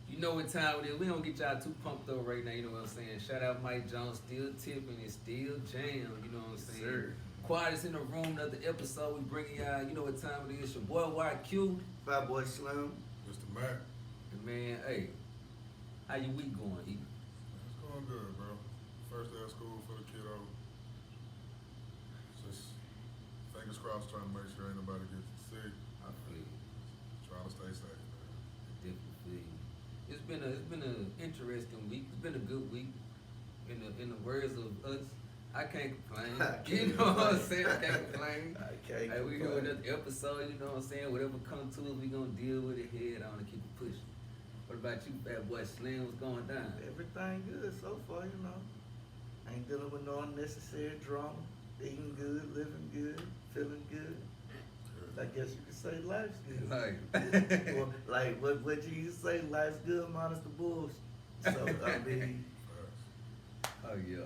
You know what time it is. We don't get y'all too pumped up right now, you know what I'm saying? Shout out Mike Jones, still tipping and still jam, you know what I'm saying? Sir. Quietest in the room, another episode. We bringing y'all, you know what time it is. Your boy YQ. Fat Boy Slim. Mr.Mc. And man, hey, how your week going, E? It's going good, bro. First day of school for the kiddo. Just fingers crossed trying to make sure ain't nobody gets sick. I feel you. Trying to stay safe, man. Definitely feel you. It's been an interesting week. It's been a good week. In the words of us, I can't complain. You know what I'm saying? I can't complain. I can't Hey, we here complain. with another episode, you know what I'm saying? Whatever come to us, we gonna deal with it head on and keep it pushing. What about you, Fat Boy Slim? What's going down? Everything good so far, you know. Ain't dealing with no unnecessary drama. Eating good, living good, feeling good. I guess you could say life's good. Like, Or, like what you used to say, life's good minus the bullshit. So I mean, Facts. oh yeah.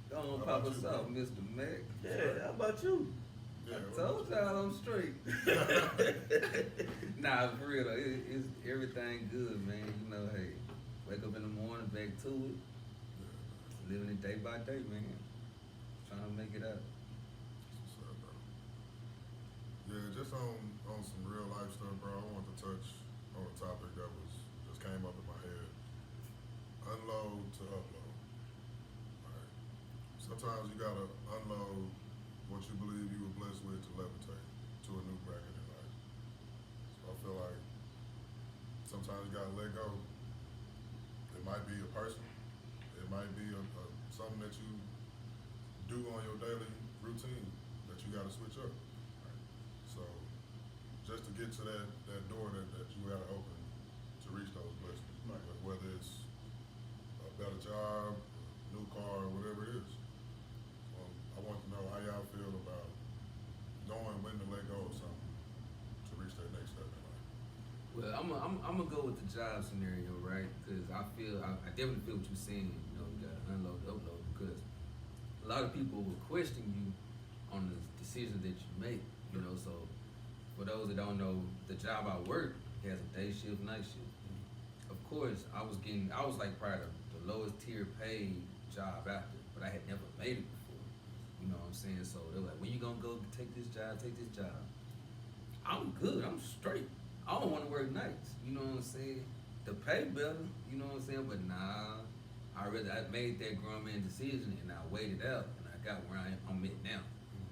Go on, How pop about us you, off, bro? Mr.Mc. yeah, how about you? Yeah, I what told about y'all I'm straight. Nah, for real though, it's everything good, man. You know, hey, wake up in the morning, back to it, you? living it day by day, man. Trying to make it up. That's what's up, bro. Yeah, just on some real life stuff, bro. I want to touch on a topic that just came up in my head. Unload to upload. Right. Sometimes you gotta unload what you believe you were blessed with to levitate to a new bracket in life. So I feel like sometimes you gotta let go. It might be a person. It might be something that you do on your daily routine that you gotta switch up. Right. So just to get to that door that you gotta open to reach those blessings. Right. Whether it's a better job, new car, whatever it is. I want to know how y'all feel about knowing when to let go of something to reach that next step in life. Well, I'm gonna go with the job scenario, right? Because I definitely feel what you're saying. You know, you gotta unload, upload, because a lot of people will question you on the decisions that you make. You know, so for those that don't know, the job I work has a day shift, night shift. Of course, I was like probably the lowest tier paid job after, but I had never made it before. You know what I'm saying? So they're like, when you gonna go take this job, I'm good, I'm straight. I don't wanna work nights, you know what I'm saying? The pay better, you know what I'm saying? But nah, I made that grown man decision and I waited out and I got where I'm at now.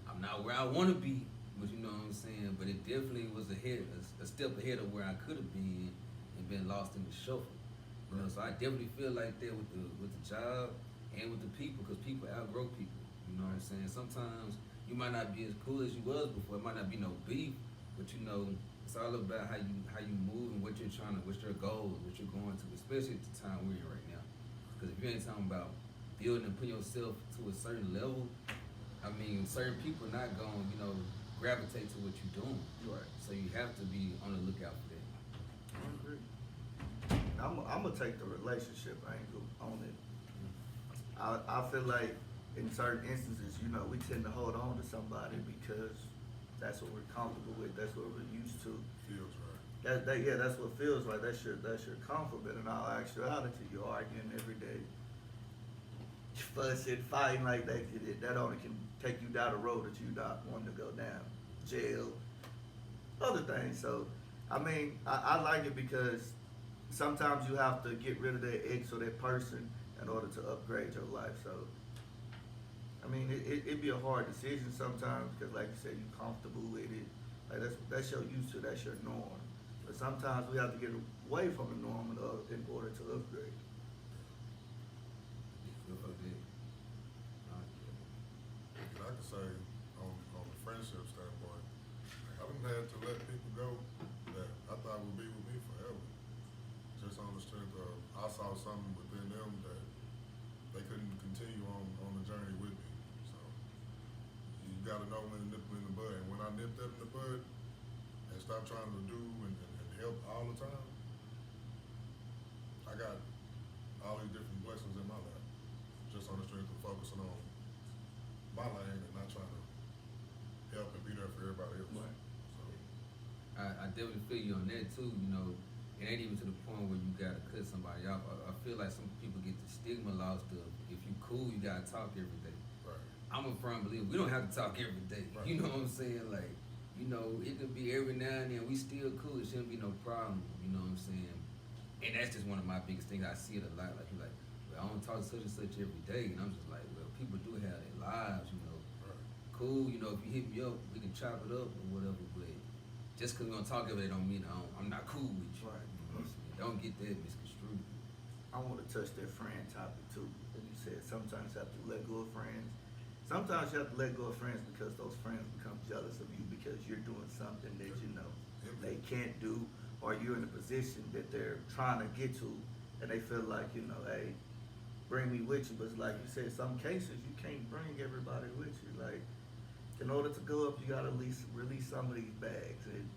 I'm not where I wanna be, but you know what I'm saying? But it definitely was a step ahead of where I could have been and been lost in the shuffle. You know, so I definitely feel like that with the job and with the people, because people outgrow people. You know what I'm saying? Sometimes you might not be as cool as you was before. It might not be no beef, but you know, it's all about how you move and what's your goals, what you're going to, especially at the time we're in right now. Because if you ain't talking about building and putting yourself to a certain level, I mean, certain people not going, you know, gravitate to what you're doing. Right. So you have to be on the lookout for that. I agree. I'm gonna take the relationship angle on it. I feel like in certain instances, you know, we tend to hold on to somebody because that's what we're comfortable with. That's what we're used to. Feels right. That's what feels right. That's your comfort. But in all actuality, you're arguing every day, fussing, fighting like that. That only can take you down a road that you not wanting to go down. Jail, other things. So, I mean, I like it because sometimes you have to get rid of that ex or that person in order to upgrade your life. So, I mean, it'd be a hard decision sometimes because, like you said, you're comfortable with it. Like that's your used to, that's your norm. But sometimes we have to get away from the norm in order to upgrade. Feel for that. And I can say on the friendship standpoint, I done had to let people go that I thought would be with me forever. Just on the strength of I saw something within them that they couldn't continue on the journey with me. So you gotta know when to nip them in the bud. And when I nipped them in the bud and stopped trying to do and help all the time, I got all these different blessings in my life. Just on the strength of focusing on my lane and not trying to help and be there for everybody else. Right. So I definitely feel you on that too. You know, it ain't even to the point where you gotta cut somebody off. I feel like some people get the stigma lost of if you cool, you gotta talk every day. Right. I'm a firm believer we don't have to talk every day. Right. You know what I'm saying? Like, you know, it could be every now and then we still cool. It shouldn't be no problem. You know what I'm saying? And that's just one of my biggest things. I see it a lot. Like, you're like, well, I don't talk to such and such every day, and I'm just like, well, people do have their lives. You know, Right. cool. You know, if you hit me up, we can chop it up or whatever. But just because we don't talk every day don't mean I'm not cool with you. Right. You know what I'm saying? Don't get that misconstrued. I want to touch that friend topic too. And you said sometimes you have to let go of friends. Sometimes you have to let go of friends because those friends become jealous of you because you're doing something that you know they can't do, or you're in a position that they're trying to get to, and they feel like, you know, hey, bring me with you. But it's like you said, some cases you can't bring everybody with you. Like, in order to go up, you gotta at least release some of these bags. And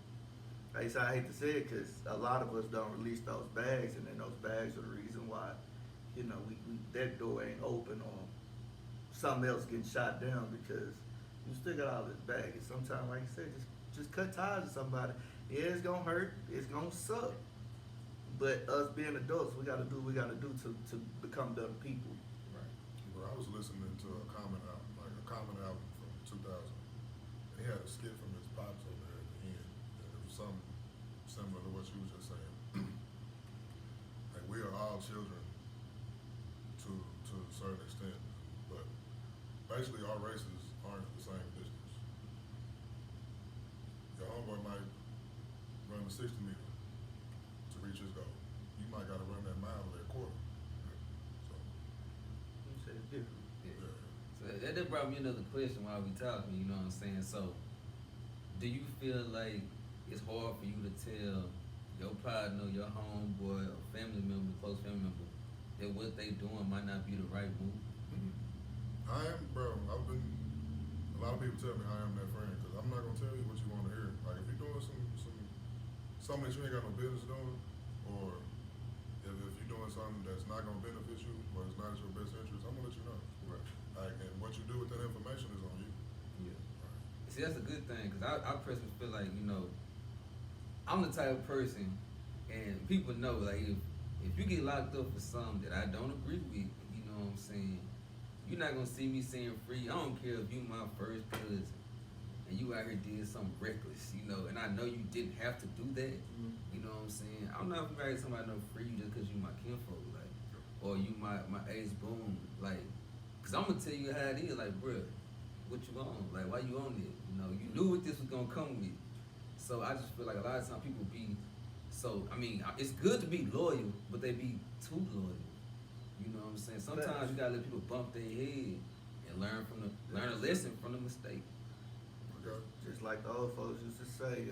I hate to say it because a lot of us don't release those bags, and then those bags are the reason why, you know, we that door ain't open, or something else getting shot down because you still got all this baggage. Sometimes, like you said, just cut ties with somebody. Yeah, it's gonna hurt. It's gonna suck. But us being adults, we gotta do what we gotta do to become better people. Right. Bro, I was listening to a common album, from 2000. And he had a skit from his pops over there at the end. And it was something similar to what you was just saying. Like, we are all children to a certain extent, but basically our races aren't the same distance. Your homeboy might run the 60 meter to reach his goal. You might gotta run that mile or that quarter. So, You said it's different. Yeah. yeah. So that brought me another question while we talking. You know what I'm saying? So, do you feel like it's hard for you to tell your partner, your homeboy, or family member, close family member, that what they doing might not be the right move? I am, bro. A lot of people tell me I am that friend because I'm not gonna tell you what you want to hear. Like, if you're doing something that you ain't got no business doing, or if you're doing something that's not gonna benefit you or it's not in your best interest, I'm gonna let you know. Right. Like, and what you do with that information is on you. Yeah. Right. See, that's a good thing because I personally feel like, you know, I'm the type of person, and people know, like, if you get locked up for something that I don't agree with, you know what I'm saying, you're not gonna see me saying free. I don't care if you my first cousin and you out here did something reckless, you know, and I know you didn't have to do that. You know what I'm saying? I'm not gonna get somebody no free just because you my kinfolk, like, or you my ace boom, like, cause I'm gonna tell you how it is, like, bruh, what you on? Like, why you on it? You know, you knew what this was gonna come with. So I just feel like a lot of times people be so. I mean, it's good to be loyal, but they be too loyal. You know what I'm saying? Sometimes you gotta let people bump their head and learn a lesson from the mistake. Okay. Just like the old folks used to say,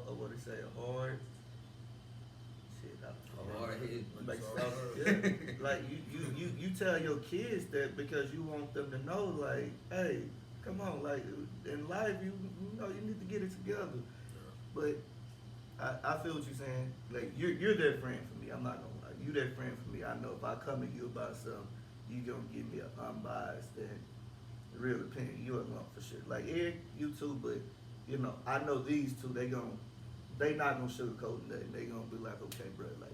what they say, a hard Hard head. like, So, yeah, like you tell your kids that because you want them to know, like, hey, come on, like, in life you know you need to get it together. Yeah. But I feel what you're saying. Like, you're that friend for me. I'm not gonna lie. You that friend for me. I know if I come to you about something, you gonna give me an unbiased and real opinion. You ain't gonna for sure. Like Eric, you too, but you know, I know these two, they not gonna sugarcoat nothing. They gonna be like, okay, bro, like,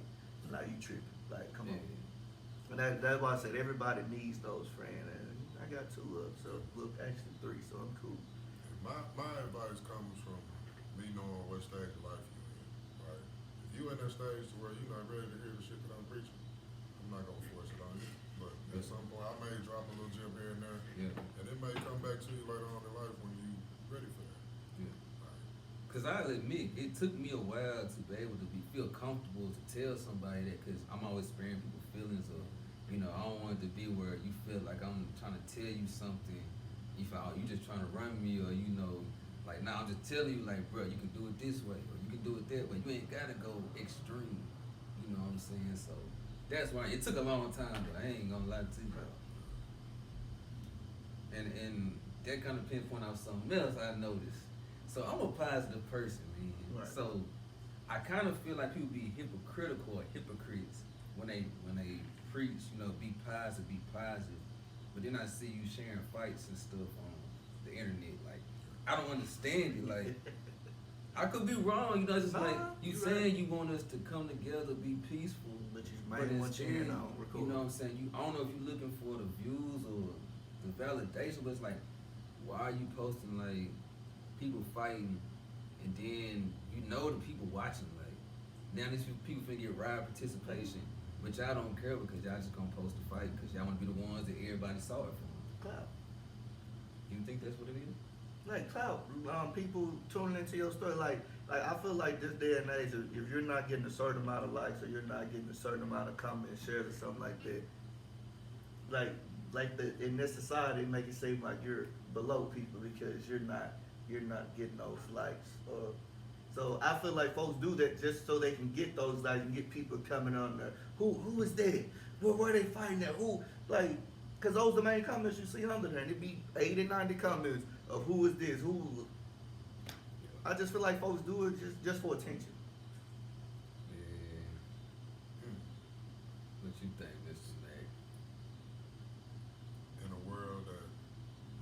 now you tripping. Like, come on. And that's why I said everybody needs those friends. And I got two of them, so look, actually three, so I'm cool. My advice comes from me knowing what stage of life you're in, right? If you in that stage to where you're not ready to hear the shit that I'm preaching, I'm not gonna force it on you. But at some point, I may drop a little gem here and there, Yeah. and it may come back to you later on in life when you ready for that. Yeah. Right? Cause I'll admit, it took me a while to be able to feel comfortable to tell somebody that, cause I'm always sparing people's feelings, or, you know, I don't want it to be where you feel like I'm trying to tell you something, you just trying to run me, or, you know, like, nah, I'm just telling you, like, bro, you can do it this way, or you can do it that way. You ain't gotta go extreme. You know what I'm saying? So that's why it took a long time, but I ain't gonna lie to you. And that kind of pinpoint out something else I noticed. So I'm a positive person, man. Right. So I kind of feel like people be hypocritical or hypocrites when they preach, you know, be positive. But then I see you sharing fights and stuff on the internet. Like, I don't understand it. Like, I could be wrong, you know. It's just like you you saying right. you want us to come together, be peaceful, But you but might want your hand instead, on record. you know what I'm saying. I don't know if you're looking for the views or the validation, but it's like, why are you posting like people fighting, and then you know the people watching like now these people finna get riot participation, but y'all don't care because y'all just gonna post the fight because y'all want to be the ones that everybody saw it from. Clout. You think that's what it is? Like clout. People tuning into your story. Like I feel like this day and age, if you're not getting a certain amount of likes or you're not getting a certain amount of comments, shares, or something like that, in this society, make it seem like you're below people because you're not getting those likes. So I feel like folks do that just so they can get those likes and get people coming on there. Who is that? Where they fighting at? Who like? Cause those are the main comments you see under there, and it'd be 80, 90 comments of who is this, who. I just feel like folks do it just for attention. Yeah. What you think, Mr.Mc? In a world that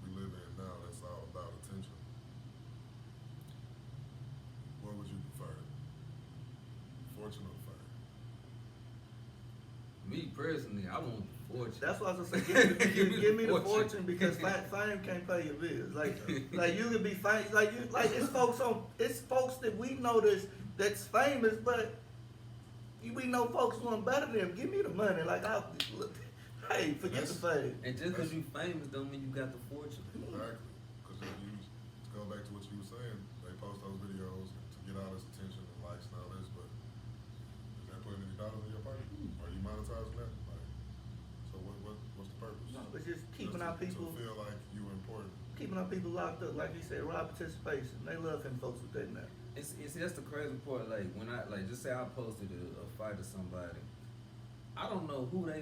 we live in now, that's all about attention. What would you prefer? Fortune or fame? Me personally, I want the fortune. That's what I was gonna say. Give me the fortune because fame can't pay your bills. Like you can be famous. It's folks that we know that's famous, but we know folks want better than them. Give me the money. Hey, forget the fame. And just because you famous don't mean you got the fortune. Exactly. Because to go back to what you were saying, they post those videos to get all this attention and likes and all this, but is that putting any dollars in your pocket? Are you monetizing that? Like, so what's the purpose? No, it's just keeping Just our people. to feel like you important. Keeping our people locked up, like you said, raw participation. They love him folks with that now. It's that's the crazy part. Like when I just say I posted a fight to somebody, I don't know who they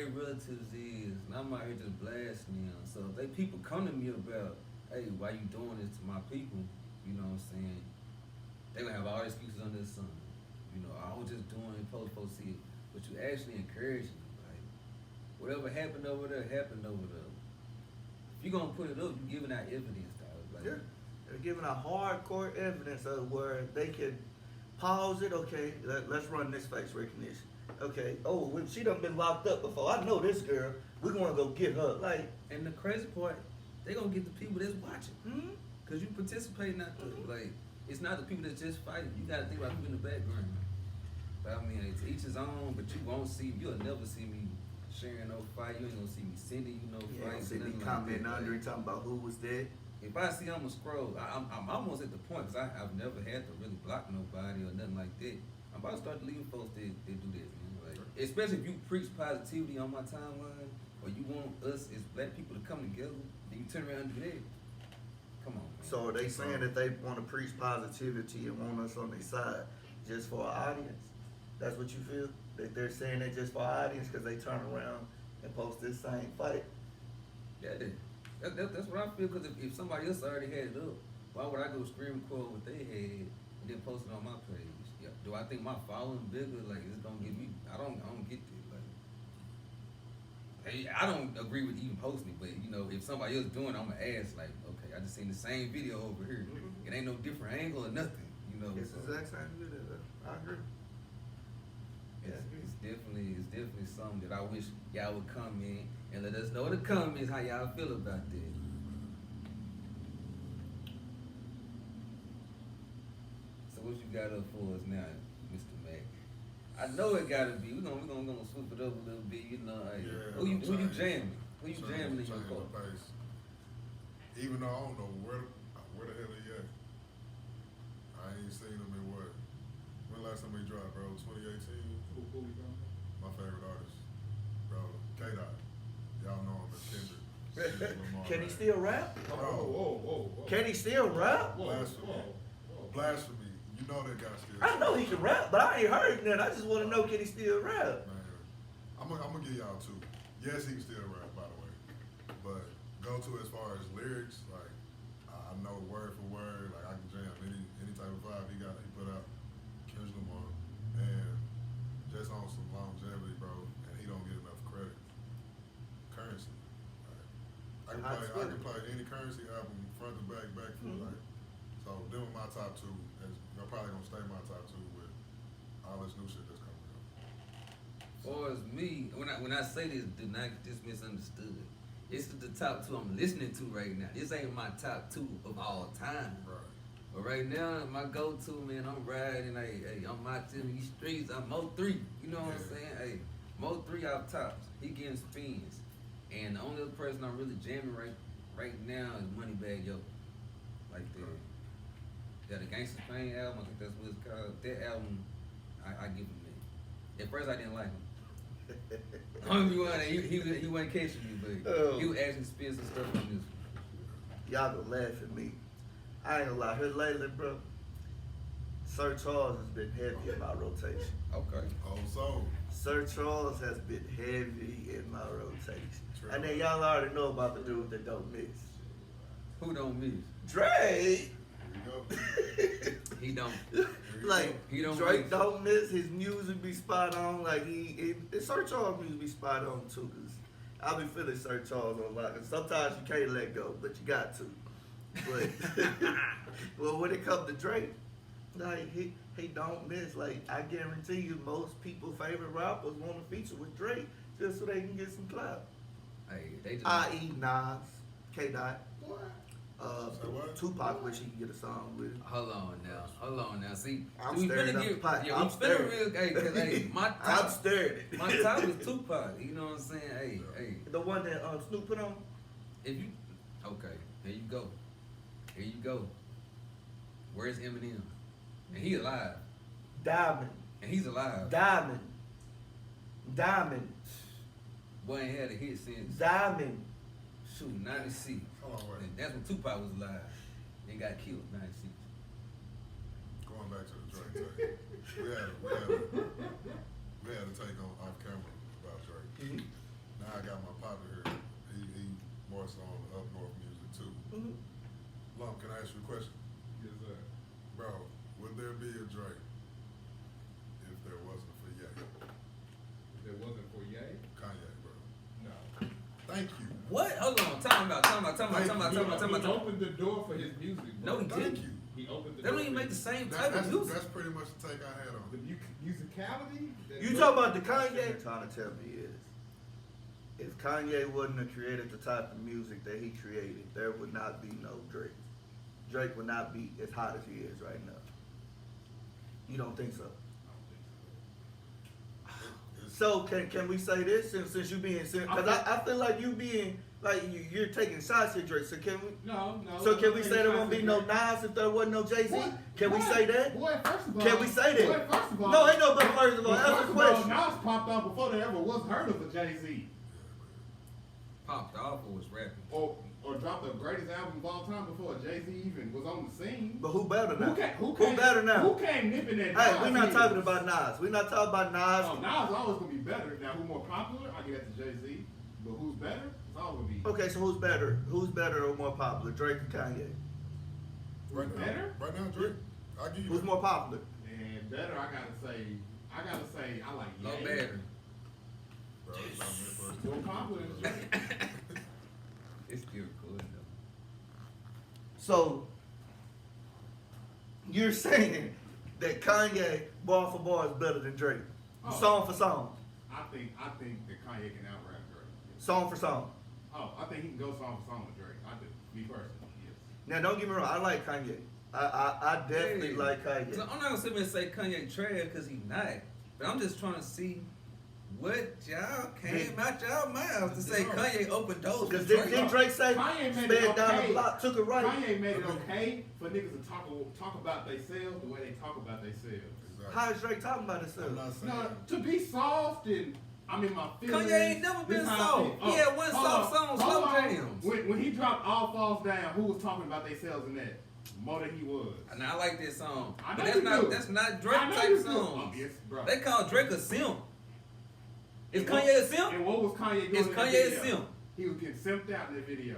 relatives is, and I'm out here just blasting them. So if they people come to me about, hey, why you doing this to my people? You know what I'm saying? They gonna have all excuses under the sun. You know, I was just doing it, post see it, but you actually encouraging them. Like whatever happened over there, happened over there. If you gonna put it up, you giving out evidence, dog. Like, Yeah. They're giving a hardcore evidence of where they can pause it. Okay, let's run this face recognition. Okay, she done been locked up before. I know this girl. We're gonna go get her. Like, and the crazy part, they gonna get the people that's watching. hmm Cause you participate not like it's not the people that's just fighting. You gotta think about people in the background. But I mean, it's each his own. But you'll never see me sharing no fight. You ain't gonna see me sending you no yeah, fights. see me nothing commenting like that. under and talking about who was dead. If I see, I'm gonna scroll. I'm almost at the point because I've never had to really block nobody or nothing like that. I'm about to start deleting folks that do that, man. Like, especially if you preach positivity on my timeline or you want us as black people to come together, and you turn around and do that. Come on, man. So are they saying that they want to preach positivity and want us on their side just for our audience? That's what you feel? That they're saying that just for our audience because they turn around and post this same fight? Yeah, that's what I feel. Because if somebody else already had it up, why would I go scream quote what they had and then post it on my page? Yeah. Do I think my following bigger? Like it's gonna get me? I don't get that. Like, hey, I don't agree with even posting it, but you know, if somebody else doing it, I'm gonna ask like, okay, I just seen the same video over here. Mhm. It ain't no different angle or nothing. You know, It's so the exact same video. I agree. it's definitely something that I wish y'all would come in and let us know in the comments how y'all feel about that. So what you got up for us now, Mr. Mac? I know it gotta be. We're gonna swoop it up a little bit. You know, hey, Yeah, who you change- jamming? Who you change- jamming in your change car? the pace. Even though I don't know where the hell he at. I ain't seen him in what? When last time he dropped, bro? 2018. Who we talking My favorite artist, bro. K-Dot. Y'all know him as Kendrick. Can he still rap? about? Bro. Whoa. Can he still rap? Blasphemy. Blasphemy. You know that guy still. I know he can rap, but I ain't heard that. I just want to know, can he still rap? Man, I'm gonna give y'all two. Yes, he can still rap, by the way. But go to as far as lyrics, like I know word for word, like I can jam any type of vibe he put out. Kendrick Lamar, and just on some longevity, bro. And he don't get enough credit. Currency. Like, I can play any Currency album front to back for like. So So them are my top two, and they're probably gonna stay my top two with all this new shit that's coming up. Or as me, when I say this, do not get this misunderstood. It's the top two I'm listening to right now. This ain't my top two of all time. Right. But right now, my go-to, man, I'm riding, hey, I'm out in these streets, I'm Mo3, you know what I'm saying? Hey, Mo3 out tops, he getting spins. And the only other person I'm really jamming right now is Moneybagg Yo. Like the Gangsta's Pain album, I think that's what it's called. That album, I give him that. At first, I didn't like him. He wasn't catching me, but he was actually spin some stuff on this one. Y'all gonna laugh at me. I ain't gonna lie. Here lately, bro, Sir Charles has been heavy in my rotation. Okay. Oh, so Sir Charles has been heavy in my rotation. True. And then y'all already know about the dude that don't miss. Who don't miss? Drake. here you go. He don't. Like He don't Drake miss. don't miss. His music be spot on. Like Sir Charles music be spot on too. Cause I be feeling Sir Charles a lot. Cause sometimes you can't let go, but you got to. But well, when it comes to Drake, like he don't miss. Like I guarantee you, most people's favorite rappers want to feature with Drake just so they can get some clout. Hey, they just. I.e. Nas, K. Dot, Say what? Tupac, which he can get a song with. Hold on now. See, I'm we stirring finna up the pot. Yeah, I'm we finna stirring. real. Hey, 'cause, hey, my I'm top, stirred. my top is Tupac. You know what I'm saying? Hey. The one that Snoop put on. If you, okay, here you go. Here you go. Where's Eminem? And he alive. Diamond. And he's alive. Diamond. Boy ain't had a hit since Diamond. shoot 96. Hold on, wait. And that's when Tupac was alive. And got killed 96. Going back to the Drake take. we had a take on off camera about Drake. Mm-hmm. Now I got my partner here. He more so on the up north music too. Mm-hmm. Lump, can I ask you a question? Yes, sir. Bro, would there be a Drake if there wasn't for Ye? If it wasn't for Ye, Kanye, bro. no. Thank you. What? Hold on. Time out. He opened the door for his music. No, Bro. he Thank didn't. you. He opened the They door. don't even for make the his- same type of music. That's pretty much the take I had on The it. musicality. You talking about the Kanye? Trying to tell me is, if Kanye wouldn't have created the type of music that he created, there would not be no Drake. Drake would not be as hot as he is right now. You don't think so? It's- So can we say this since you being because I feel like you being like you're taking shots at Drake. So can we? No. So can we say there won't be no Nas if there wasn't no Jay-Z? Can we say that? Boy, first of all. Can we say that? Boy, first of all. No, ain't no but first of all. Well, That's first a of all, question. Nas popped out before there ever was heard of a Jay-Z. Popped off or was rapping. Or dropped the greatest album of all time before Jay-Z even was on the scene. But who better now? Who better now? Who came nipping at Hey, Nas we're not heels? talking about Nas. We're not talking about Nas. No, Nas always gonna be better. Now, who more popular? I give that to Jay-Z. But who's better? It's always gonna be. Okay, so who's better? Who's better or more popular, Drake or Kanye? Right now, Better? right now, Drake. I'll give you Who's that. more popular? And better, I gotta say, I like No Ye. better. Bro, it's not me first. More popular than Drake. It's still good though. So you're saying that Kanye bar for bar is better than Drake, Oh. song for song, I think that Kanye can out-rap Drake. song for song. Oh, I think he can go song for song with Drake. I do. Me personally, yes. Now don't get me wrong, I like Kanye. I definitely Hey. like Kanye. So I'm not gonna sit here and say Kanye trash because he not. But I'm just trying to see what y'all came out y'all mouths to say Kanye opened doors for Because Drake. didn't Drake say Kanye made sped it down okay. the block, took it right? Kanye made it okay for niggas to talk about themselves the way they talk about themselves. Exactly. How is Drake talking about himself? I'm not saying. No, to be soft and I'm in my feelings. Kanye ain't never been This how I soft. feel. He had one hold soft on, song, hold Slow on. Jams. When he dropped All Falls Down, who was talking about themselves in that? More than he was. And I like that song. I But know that's you not do. Drake I know type you do. songs. Oh, yes, bro. They call Drake a simp. Is And what- Kanye a simp? And what was Kanye doing Is in Kanye that a video? simp? He was getting simped out in the video.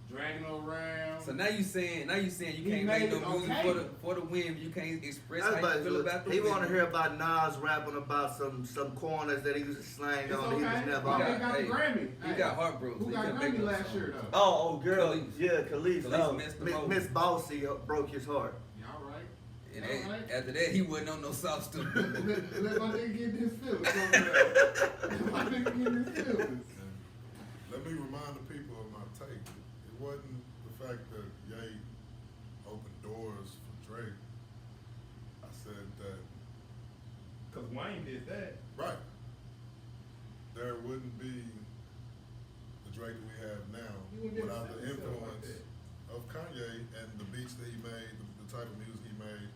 dragging around. So now you saying you He can't made make no it music okay. for the win. You can't express how Everybody you feel about the he win. want to hear about Nas rapping about some corners that he used to slang It's on. He was okay. never Why on. they got the Hey, Grammy? He Hey, got heartbroken. Who so he got couldn't make Grammy no last song. year though? Oh, girl, Khalees. yeah, Khalees. Khalees messed him over. Miss Bossy broke his heart. Y'all right? And Y'all right? after that, he wasn't on no soft stuff. Let my nigga get his feelings. Let my nigga get his feelings. And let me remind the people of my take. It wasn't the fact that Ye opened doors for Drake. I said that, Cause Wayne did that. right, there wouldn't be the Drake that we have now You wouldn't without say the something like influence of Kanye and the beats that he made, the type of music he made,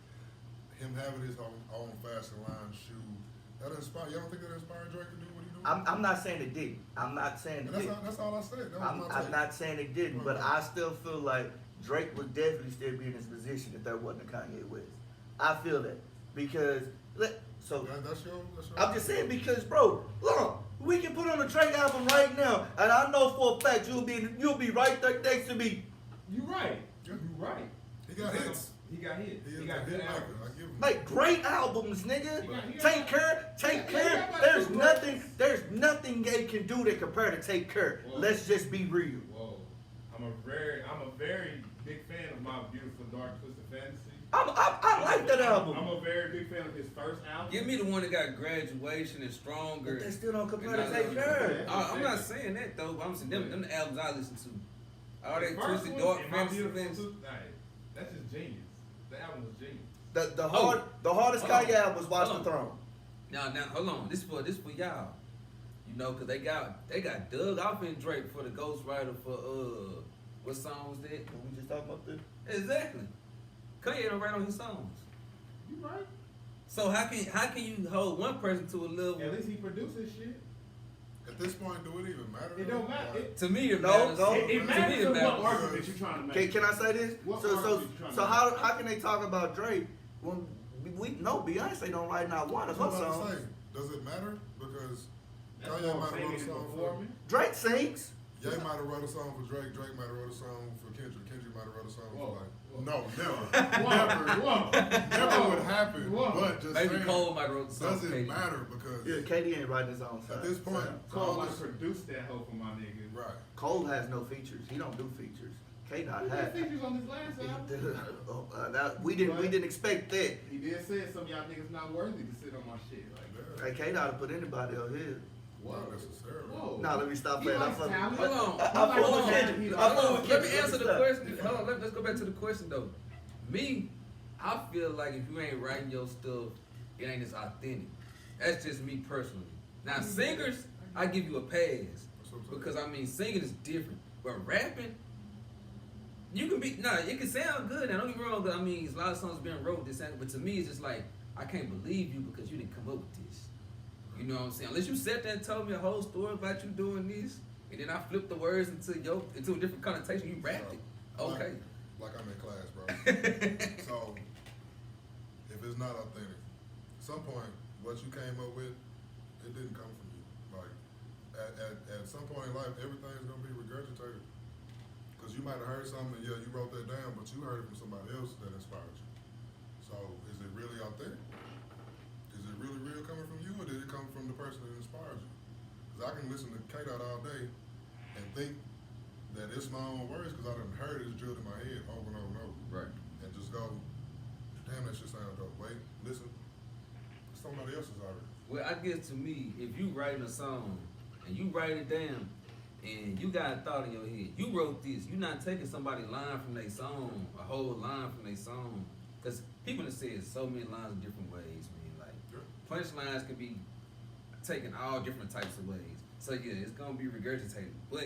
him having his own fashion line shoe. That inspired, y'all don't think that inspired Drake to do what he doing? I'm not saying it didn't. I'm not saying it And didn't. that's all I said. That was my I'm take. not saying it didn't, but I still feel like Drake would definitely still be in his position if there wasn't a Kanye West. I feel that because That's your I'm just saying because, bro, look, we can put on a Drake album right now, and I know for a fact you'll be right there next to me. You right. Yeah. You right. He got hits. He got hits. He He is got a good hit maker. albums. I give him Like great albums, nigga. He got- Take care. got There's two nothing. There's nothing they can do that compare to Take Care. Whoa. Let's just be real. Whoa. I'm a very big fan of My Beautiful Dark Twisted Fantasy. I like that album. I'm a very big fan of his first album. Give me the one that got Graduation and Stronger. But they still don't compare And to I Take love Care. it. I'm not saying that though. But I'm saying them the albums I listen to. All The that first Twisted one Dark and My Fantasy Beautiful events. That's just genius. The album was genius. The Oh. hardest Hold on. Kanye album was Watch Hold the on. Throne. Now hold on. This for y'all. You know, cause they got dug off in Drake for the ghostwriter for what song was that? We just talking about this. Exactly. Kanye don't write on his songs. You right. So how can you hold one person to a level? At least he produces shit. At this point, do it even matter? It though? don't matter. Like, To me, it No, matters. no. It To me, matters it to what matters. argument you're trying to make. Can I say this? What So artist you trying to how can they talk about Drake when we know Beyonce don't write not one of that's her what I'm about songs? to say. Does it matter? Because That's Kanye what might I'm have wrote a saying song before for me. Drake sings. Ye might have wrote a song for Drake. Drake might have wrote a song for Kendrick. Kendrick might have wrote a song Whoa. for like. Whoa. No, never, Whoa. never would happen. Whoa. But just Maybe saying, Cole might wrote the song. does it Katie. matter? Because Yeah, Katie ain't writing his own songs. at this point, So I Cole want is to produce that hoe for my nigga. right. Cole has no features. He don't do features. K Dot He has. did features on his last album. We didn't expect that. He did say some of y'all niggas not worthy to sit on my shit. Like, Yeah, Hey, K Dot put anybody on his. not necessarily. whoa. Nah, let me stop He playing. likes talent. Hold on. I Hold fuck with on. Kendrick. I Hold fuck on. with Let me Kendrick. answer the Stop. question. Hold on. Let's go back to the question though. Me, I feel like if you ain't writing your stuff, it ain't as authentic. That's just me personally. Now singers, I give you a pass That's what I'm saying. because I mean singing is different, but rapping, you can be it can sound good. Now don't get me wrong. I mean, a lot of songs being wrote this, but to me it's just like I can't believe you because you didn't come up with this. You know what I'm saying? Unless you sat there and told me a whole story about you doing this, and then I flipped the words into a different connotation, you rapped it. Okay. Like I'm in class, bro. So if it's not authentic, at some point, what you came up with, it didn't come from you. Like at some point in life, everything's gonna be regurgitated. Because you might have heard something, and yeah, you wrote that down, but you heard it from somebody else that inspired you. So is it really authentic? Is it really real coming from you, or did it come from the person that inspired you? Because I can listen to K-Dot all day and think that it's my own words because I done heard it drilled in my head over and over and over. Right. And just go, damn, that shit sound dope. Wait, listen, somebody else's already. Well, I guess to me, if you writing a song and you write it down and you got a thought in your head, you wrote this, you're not taking somebody's line from their song, a whole line from their song. Because people have said so many lines in different ways, man. Like, punchlines can be taken all different types of ways. So yeah, it's gonna be regurgitated. But